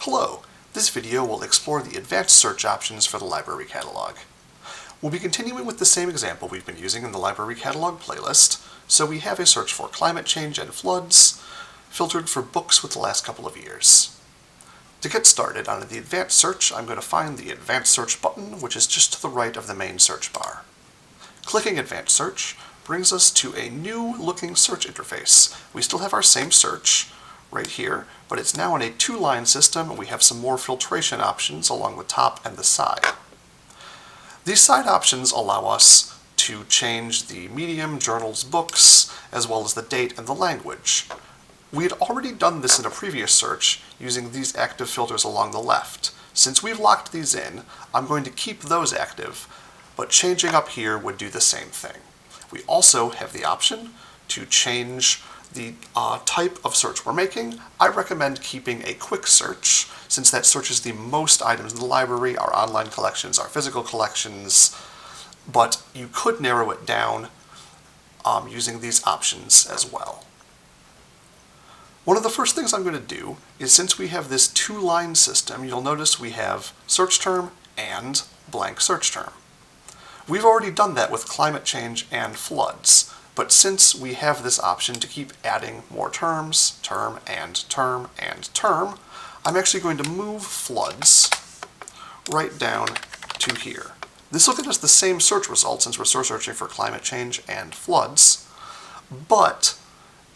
Hello, this video will explore the advanced search options for the library catalog. We'll be continuing with the same example we've been using in the library catalog playlist, so we have a search for climate change and floods, filtered for books with the last couple of years. To get started on the advanced search, I'm going to find the advanced search button, which is just to the right of the main search bar. Clicking advanced search brings us to a new looking search interface. We still have our same search right here, but it's now in a two-line system, and we have some more filtration options along the top and the side. These side options allow us to change the medium, journals, books, as well as the date and the language. We had already done this in a previous search using these active filters along the left. Since we've locked these in, I'm going to keep those active, but changing up here would do the same thing. We also have the option to change the type of search we're making. I recommend keeping a quick search, since that searches the most items in the library, our online collections, our physical collections, but you could narrow it down using these options as well. One of the first things I'm going to do is, since we have this two-line system, you'll notice we have search term and blank search term. We've already done that with climate change and floods, but since we have this option to keep adding more terms, term and term and term, I'm actually going to move floods right down to here. This will get us the same search result since we're searching for climate change and floods, but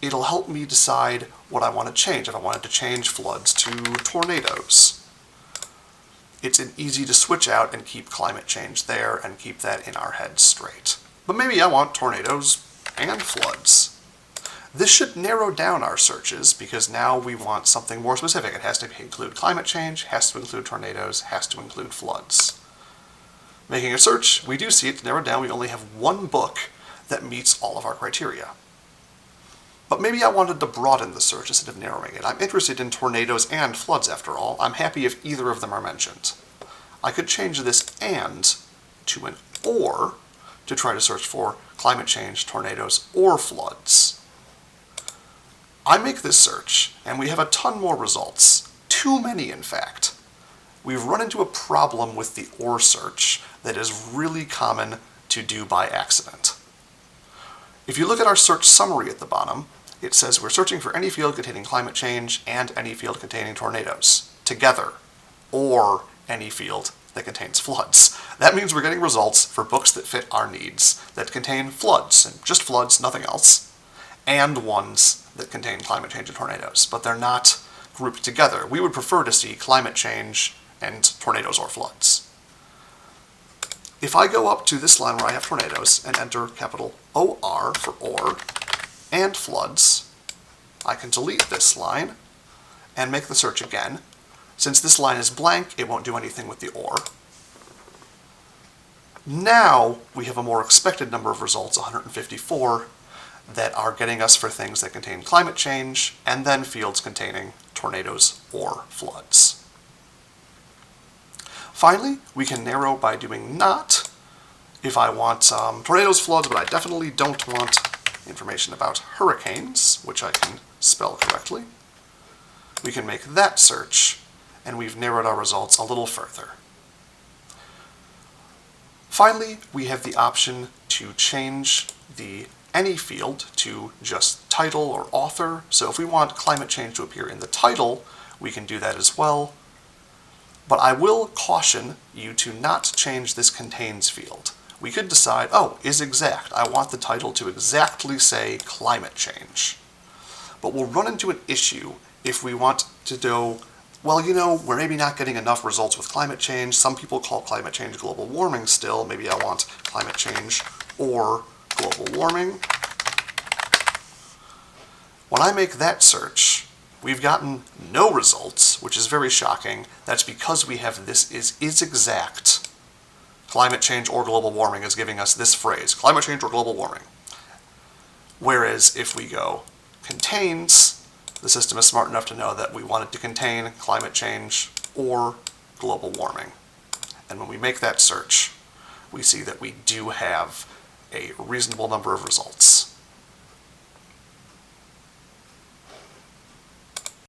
it'll help me decide what I want to change. If I wanted to change floods to tornadoes, it's easy to switch out and keep climate change there and keep that in our heads straight. But maybe I want tornadoes and floods. This should narrow down our searches because now we want something more specific. It has to include climate change, has to include tornadoes, has to include floods. Making a search, we do see it narrowed down. We only have one book that meets all of our criteria. But maybe I wanted to broaden the search instead of narrowing it. I'm interested in tornadoes and floods after all. I'm happy if either of them are mentioned. I could change this "and" to an "or" to try to search for climate change, tornadoes, or floods. I make this search, and we have a ton more results. Too many, in fact. We've run into a problem with the "or" search that is really common to do by accident. If you look at our search summary at the bottom, it says we're searching for any field containing climate change and any field containing tornadoes together, or any field that contains floods. That means we're getting results for books that fit our needs, that contain floods, and just floods, nothing else, and ones that contain climate change and tornadoes, but they're not grouped together. We would prefer to see climate change and tornadoes or floods. If I go up to this line where I have tornadoes and enter capital OR for "or" and floods, I can delete this line and make the search again. Since this line is blank, it won't do anything with the "or." Now we have a more expected number of results, 154, that are getting us for things that contain climate change and then fields containing tornadoes or floods. Finally, we can narrow by doing "not" if I want tornadoes, floods, but I definitely don't want information about hurricanes, which I can spell correctly. We can make that search, and we've narrowed our results a little further. Finally, we have the option to change the "any" field to just title or author. So if we want climate change to appear in the title, we can do that as well. But I will caution you to not change this "contains" field. We could decide, oh, is exact. I want the title to exactly say climate change. But we'll run into an issue if we want to do, well, we're maybe not getting enough results with climate change. Some people call climate change global warming still. Maybe I want climate change or global warming. When I make that search, we've gotten no results, which is very shocking. That's because we have this is exact. Climate change or global warming is giving us this phrase, climate change or global warming. Whereas if we go contains, the system is smart enough to know that we want it to contain climate change or global warming. And when we make that search, we see that we do have a reasonable number of results.